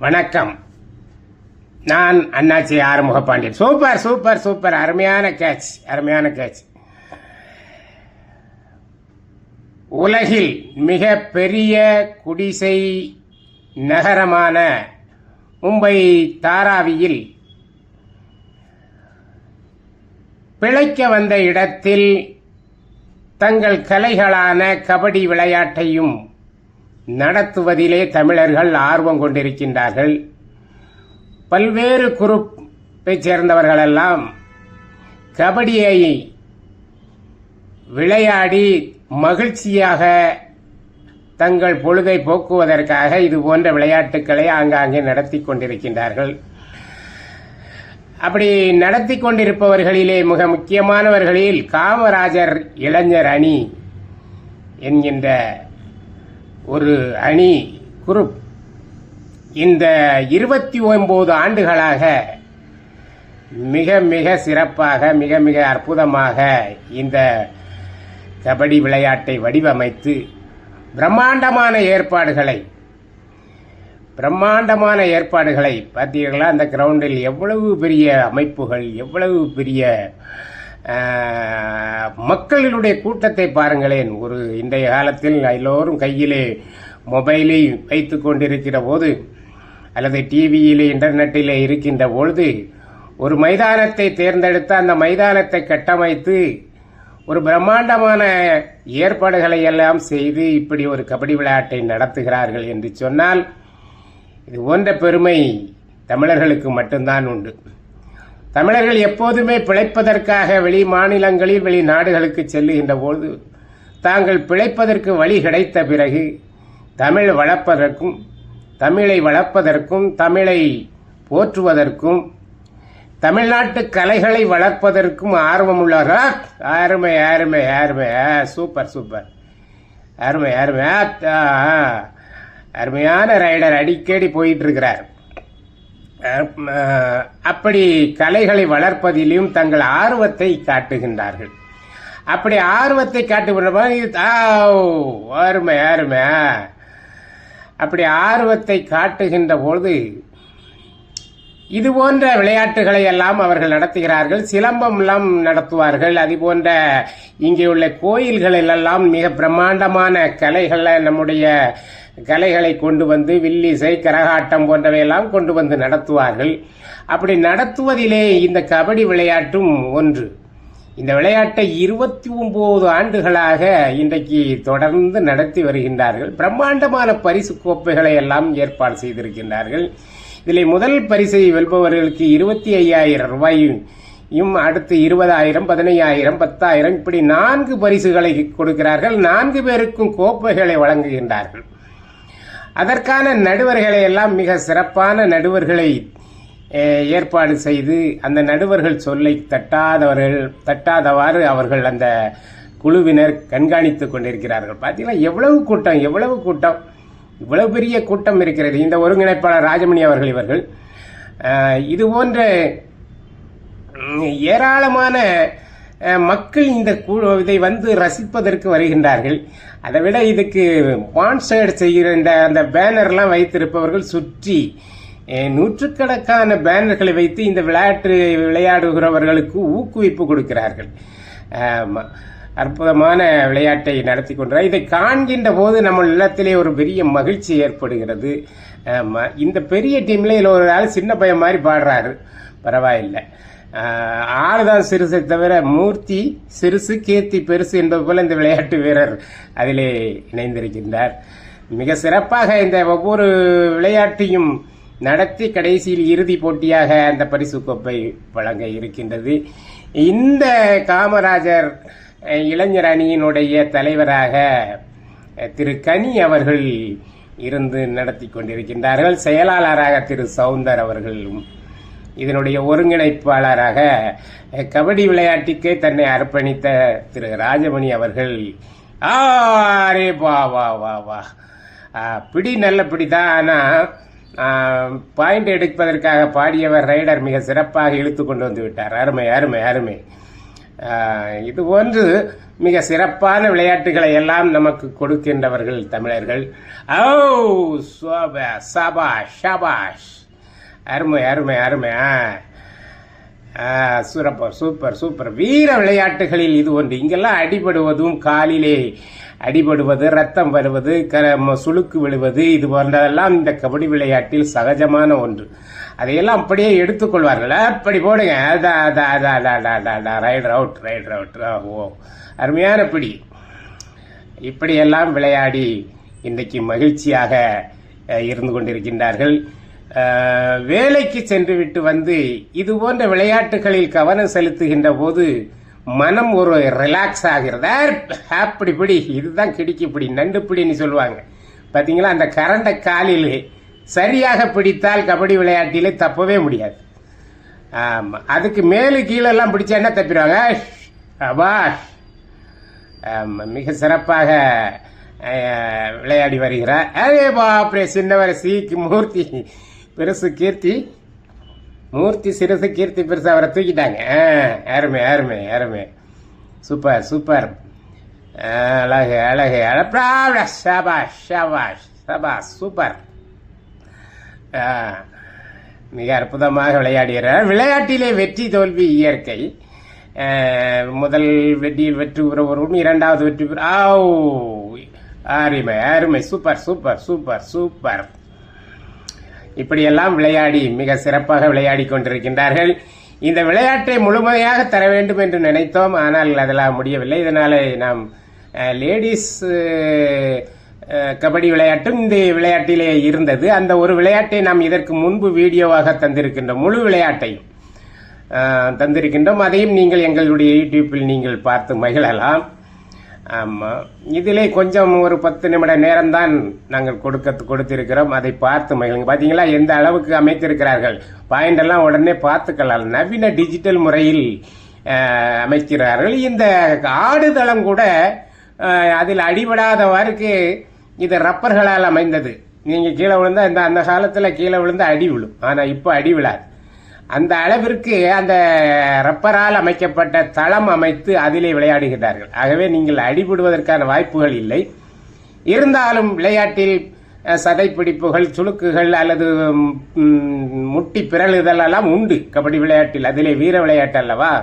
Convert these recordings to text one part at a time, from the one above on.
வணக்கம். நான் அண்ணாச்சி ஆறுமுகபாண்டியன். சூப்பர் சூப்பர் சூப்பர், அருமையான கேட்ச். உலகில் மிக பெரிய குடிசை நகரமான மும்பை தாராவியில் பிழைக்க வந்த இடத்தில் தங்கள் கலைகளான கபடி விளையாட்டையும் நடத்துவதிலே தமிழர்கள் ஆர்வம் கொண்டிருக்கின்றார்கள். பல்வேறு குரூப்பை சேர்ந்தவர்களெல்லாம் கபடியை விளையாடி மகிழ்ச்சியாக தங்கள் பொழுதை போக்குவதற்காக இது போன்ற விளையாட்டுக்களை ஆங்காங்கே நடத்தி கொண்டிருக்கின்றார்கள். அப்படி நடத்தி கொண்டிருப்பவர்களிலே மிக முக்கியமானவர்களில் காமராஜர் இளைஞர் அணி என்கின்ற ஒரு அணி குரூப் இந்த 29 ஆண்டுகளாக மிக மிக சிறப்பாக மிக மிக அற்புதமாக இந்த கபடி விளையாட்டை வடிவமைத்து பிரம்மாண்டமான ஏற்பாடுகளை பார்த்தீர்களா? அந்த கிரவுண்டில் எவ்வளவு பெரிய அமைப்புகள், எவ்வளவு பெரிய மக்களுடைய கூட்டத்தை பாருங்களேன். ஒரு இன்றைய காலத்தில் எல்லோரும் கையிலே மொபைலை வைத்து கொண்டிருக்கிற போது அல்லது டிவியிலே இன்டர்நெட்டிலே இருக்கின்ற பொழுது ஒரு மைதானத்தை தேர்ந்தெடுத்து அந்த மைதானத்தை கட்டமைத்து ஒரு பிரம்மாண்டமான ஏற்பாடுகளை எல்லாம் செய்து இப்படி ஒரு கபடி விளையாட்டை நடத்துகிறார்கள் என்று சொன்னால் இது போன்ற பெருமை தமிழர்களுக்கு மட்டும்தான் உண்டு. தமிழர்கள் எப்போதுமே பிழைப்பதற்காக வெளி மாநிலங்களில் வெளிநாடுகளுக்கு செல்லுகின்ற போது தாங்கள் பிழைப்பதற்கு வழி கிடைத்த பிறகு தமிழை வளர்ப்பதற்கும் தமிழை போற்றுவதற்கும் தமிழ்நாட்டு கலைகளை வளர்ப்பதற்கும் ஆர்வமுள்ளவர்களா? அருமை சூப்பர் அருமையான ரைடர் அடிக்கடி போயிட்டு இருக்கிறார். அப்படி கலைகளை வளர்ப்பதிலும் தங்கள் ஆர்வத்தை காட்டுகின்றார்கள். அப்படி ஆர்வத்தை அருமை அப்படி ஆர்வத்தை காட்டுகின்ற பொழுது இது போன்ற விளையாட்டுகளை எல்லாம் அவர்கள் நடத்துகிறார்கள். சிலம்பம் எல்லாம் நடத்துவார்கள். அது போன்ற இங்கே உள்ள கோயில்களில் எல்லாம் மிக பிரம்மாண்டமான கலைகளை நம்முடைய கலைகளை கொண்டு வந்து வில்லிசை, கரகாட்டம் போன்றவையெல்லாம் கொண்டு வந்து நடத்துவார்கள். அப்படி நடத்துவதிலே இந்த கபடி விளையாட்டும் ஒன்று. இந்த விளையாட்டை 29 ஆண்டுகளாக இன்றைக்கு தொடர்ந்து நடத்தி வருகின்றார்கள். பிரம்மாண்டமான பரிசு கோப்பைகளை எல்லாம் ஏற்பாடு செய்திருக்கின்றார்கள். இதில் முதல் பரிசை வெல்பவர்களுக்கு 25,000 ரூபாயும், அடுத்து 20,000, 15,000, 10,000 இப்படி 4 பரிசுகளை கொடுக்கிறார்கள். 4 பேருக்கும் கோப்பைகளை வழங்குகின்றார்கள். அதற்கான நடுவர்களை எல்லாம் மிக சிறப்பான நடுவர்களை ஏற்பாடு செய்து அந்த நடுவர்கள் சொல்லை தட்டாதவாறு அவர்கள் அந்த குழுவினர் கண்காணித்துக் கொண்டிருக்கிறார்கள். பார்த்தீங்கன்னா எவ்வளவு கூட்டம், இவ்வளவு பெரிய கூட்டம் இருக்கிறது. இந்த ஒருங்கிணைப்பாளர் ராஜமணி அவர்கள் இவர்கள் இது போன்ற ஏராளமான மக்கள் இதை வந்து ரசிப்பதற்கு வருகின்றார்கள். அதை விட இதுக்கு ஸ்பான்சர்ட் செய்கிற அந்த பேனர்லாம் வைத்திருப்பவர்கள் சுற்றி நூற்றுக்கணக்கான பேனர்களை வைத்து இந்த விளையாடுகிறவர்களுக்கு ஊக்குவிப்பு கொடுக்கிறார்கள். அற்புதமான விளையாட்டை நடத்தி கொண்டார். இதை காண்கின்ற போது நம்ம இல்லத்திலே ஒரு பெரிய மகிழ்ச்சி ஏற்படுகிறது. இந்த பெரிய டீம்ல ஒரு ஆள் சின்ன பையன் மாதிரி பாடுறாரு, பரவாயில்லை. ஆளுதான் சிறுசை தவிர மூர்த்தி சிறுசு, கீர்த்தி பெருசு என்பது போல இந்த விளையாட்டு வீரர் அதிலே இணைந்திருக்கின்றார். மிக சிறப்பாக இந்த ஒவ்வொரு விளையாட்டையும் நடத்தி கடைசியில் இறுதி போட்டியாக அந்த பரிசு கோப்பை வழங்க இருக்கின்றது. இந்த காமராஜர் இளைஞர் அணியினுடைய தலைவராக திரு கனி அவர்கள் இருந்து நடத்தி கொண்டிருக்கின்றார்கள். செயலாளராக திரு சவுந்தர் அவர்களும், இதனுடைய ஒருங்கிணைப்பாளராக கபடி விளையாட்டுக்கே தன்னை அர்ப்பணித்த திரு ராஜமணி அவர்கள். வா பிடி நல்ல பிடிதான். ஆனால் பாயிண்ட் எடுப்பதற்காக பாடியவர் ரைடர் மிக சிறப்பாக இழுத்து கொண்டு வந்து விட்டார். அருமை. இது போன்று மிக சிறப்பான விளையாட்டுகளை எல்லாம் நமக்கு கொடுக்கின்றவர்கள் தமிழர்கள். ஓ சபாஷ் ஷபாஷ், அருமை அருமை அருமை. Super super super. வீர விளையாட்டுகளில் இது ஒன்று. இங்கெல்லாம் அடிபடுவதும், காலிலே அடிபடுவது, ரத்தம் வருவது, சுளுக்கு விழுவது, இது போன்றதெல்லாம் இந்த கபடி விளையாட்டில் சகஜமான ஒன்று. அதையெல்லாம் அப்படியே எடுத்துக்கொள்வார்கள். அப்படி போடுங்க, ரைடர் அவுட், ரைடர் அவுட். ஓ, அருமையான பிடி. இப்படியெல்லாம் விளையாடி இன்றைக்கு மகிழ்ச்சியாக இருந்து கொண்டிருக்கின்றார்கள். வேலைக்கு சென்று விட்டு வந்து இது போன்ற விளையாட்டுகளில் கவனம் செலுத்துகின்ற போது மனம் ஒரு ரிலாக்ஸ் ஆகிறது. அப்படி பிடி, இதுதான் கிடிக்கு பிடி, நண்டு பிடின்னு சொல்லுவாங்க பாத்தீங்களா. அந்த கரண்ட காலில் சரியாக பிடித்தால் கபடி விளையாட்டிலே தப்பவே முடியாது. ஆமா, அதுக்கு மேலு கீழெல்லாம் பிடிச்சா தப்பிடுவாங்க. அபாஷ், மிக சிறப்பாக விளையாடி வருகிறார். அதே பாப்ரே, சின்னவர் சீக்கு மூர்த்தி பெருசு கீர்த்தி, மூர்த்தி சிறுசு கீர்த்தி பெருசு, அவரை தூக்கிட்டாங்க. அருமை அருமை அருமை, சூப்பர் சூப்பர், அழகு அழகு அழகா, ஷபாஷ் ஷபாஷ் ஷபாஷ், சூப்பர். மிக அற்புதமாக விளையாடுகிறார். விளையாட்டிலே வெற்றி தோல்வி இயற்கை. முதல் வெற்றியில் வெற்றி பெறுவரும், இரண்டாவது வெற்றி பெற, அருமை அருமை, சூப்பர் சூப்பர் சூப்பர் சூப்பர். இப்படியெல்லாம் விளையாடி மிக சிறப்பாக விளையாடி கொண்டிருக்கின்றார்கள். இந்த விளையாட்டை முழுமையாக தர வேண்டும் என்று நினைத்தோம், ஆனால் அதெல்லாம் முடியவில்லை. இதனால நாம் லேடிஸ் கபடி விளையாட்டும் இந்த விளையாட்டிலே இருந்தது. அந்த ஒரு விளையாட்டை நாம் இதற்கு முன்பு வீடியோவாக தந்திருக்கின்றோம், முழு விளையாட்டையும் தந்திருக்கின்றோம். அதையும் நீங்கள் எங்களுடைய யூடியூப்பில் நீங்கள் பார்த்து மகிழலாம். ஆமாம், இதிலே கொஞ்சம் ஒரு 10 நிமிட நேரம் தான் நாங்கள் கொடுத்திருக்கிறோம். அதை பார்த்து மகிழுங்க. பார்த்தீங்களா எந்த அளவுக்கு அமைத்திருக்கிறார்கள், பாயிண்ட் எல்லாம் உடனே பார்த்துக்கலாம். நவீன டிஜிட்டல் முறையில் அமைக்கிறார்கள். இந்த ஆடுதளம் கூட அதில் அடிபடாதவாறுக்கு இது ரப்பர்களால் அமைந்தது. நீங்கள் கீழே விழுந்தா அந்த காலத்தில் கீழே விழுந்து அடி விழும், ஆனால் இப்போ அடி விழாது. அந்த அளவிற்கு அந்த ரப்பரால் அமைக்கப்பட்ட தளம் அமைத்து அதிலே விளையாடுகிறார்கள். ஆகவே நீங்கள் அடிபடுவதற்கான வாய்ப்புகள் இல்லை. இருந்தாலும் விளையாட்டில் சதைப்பிடிப்புகள், சுளுக்குகள் அல்லது முட்டி பிறழுதல் எல்லாம் உண்டு கபடி விளையாட்டில். அதிலே வீர விளையாட்டு அல்லவா,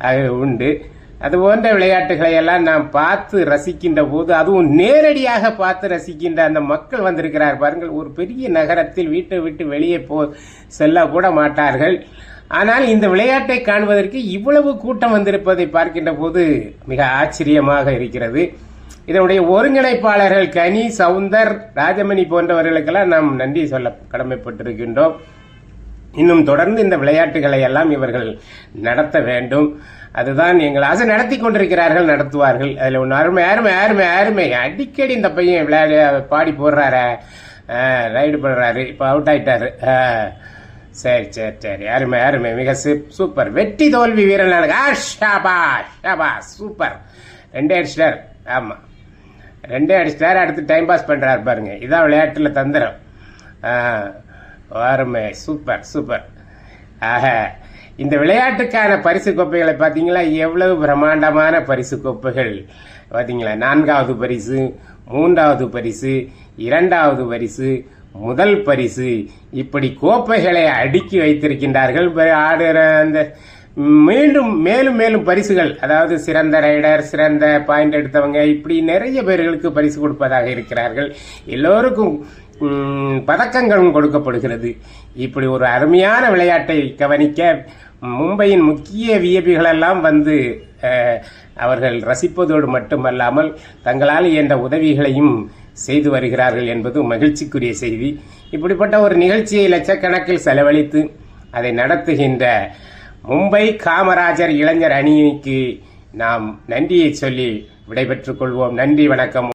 அது உண்டு. அது போன்ற விளையாட்டுகளை எல்லாம் நாம் பார்த்து ரசிக்கின்ற போது, அதுவும் நேரடியாக பார்த்து ரசிக்கின்ற அந்த மக்கள் வந்திருக்கிறார் பாருங்கள். ஒரு பெரிய நகரத்தில் வீட்டை விட்டு வெளியே செல்ல கூட மாட்டார்கள். ஆனால் இந்த விளையாட்டை காண்பதற்கு இவ்வளவு கூட்டம் வந்திருப்பதை பார்க்கின்ற போது மிக ஆச்சரியமாக இருக்கிறது. இதனுடைய ஒருங்கிணைப்பாளர்கள் கனி, சவுந்தர், ராஜமணி போன்றவர்களுக்கெல்லாம் நாம் நன்றி சொல்ல கடமைப்பட்டிருக்கின்றோம். இன்னும் தொடர்ந்து இந்த விளையாட்டுகளை எல்லாம் இவர்கள் நடத்த வேண்டும். அதுதான் எங்கள் ஆசை. நடத்தி கொண்டிருக்கிறார்கள், நடத்துவார்கள். அதில் ஒன்று அருமை அருமை அருமை அருமை. அடிக்கடி இந்த பையன் விளையாடி பாடி போடுறாரு, ரைடு பண்ணுறாரு. இப்போ அவுட் ஆயிட்டாரு. சரி சரி சரி, அருமை அருமை, மிக சூப்பர். வெற்றி தோல்வி வீரன். ஷாபாஷ் ஷாபாஷ், சூப்பர். 2 அடிச்சிட்டார். ஆமாம், 2 அடிச்சிட்டார். அடுத்து டைம் பாஸ் பண்ணுறாரு பாருங்க. இதான் விளையாட்டில் தந்திரம். அருமை, சூப்பர் சூப்பர். ஆக இந்த விளையாட்டுக்கான பரிசு கோப்பைகளை பார்த்தீங்களா, எவ்வளவு பிரம்மாண்டமான பரிசு கோப்பைகள் பார்த்தீங்களா. 4வது பரிசு, 3வது பரிசு, 2வது பரிசு, முதல் பரிசு, இப்படி கோப்பைகளை அடுக்கி வைத்திருக்கின்றார்கள். ஆடுற அந்த மீண்டும் மேலும் மேலும் பரிசுகள், அதாவது சிறந்த ரைடர், சிறந்த பாயிண்ட் எடுத்தவங்க, இப்படி நிறைய பேர்களுக்கு பரிசு கொடுப்பதாக இருக்கிறார்கள். எல்லோருக்கும் பதக்கங்களும் கொடுக்கப்படுகிறது. இப்படி ஒரு அருமையான விளையாட்டை கவனிக்க மும்பையின் முக்கிய விஐபிகளெல்லாம் வந்து அவர்கள் ரசிப்பதோடு மட்டுமல்லாமல் தங்களால் இயன்ற உதவிகளையும் செய்து வருகிறார்கள் என்பது மகிழ்ச்சிக்குரிய செய்தி. இப்படிப்பட்ட ஒரு நிகழ்ச்சியை லட்சக்கணக்கில் செலவழித்து அதை நடத்துகின்ற மும்பை காமராஜர் இளைஞர் அணிக்கு நாம் நன்றியை சொல்லி விடைபெற்றுக் கொள்வோம். நன்றி, வணக்கம்.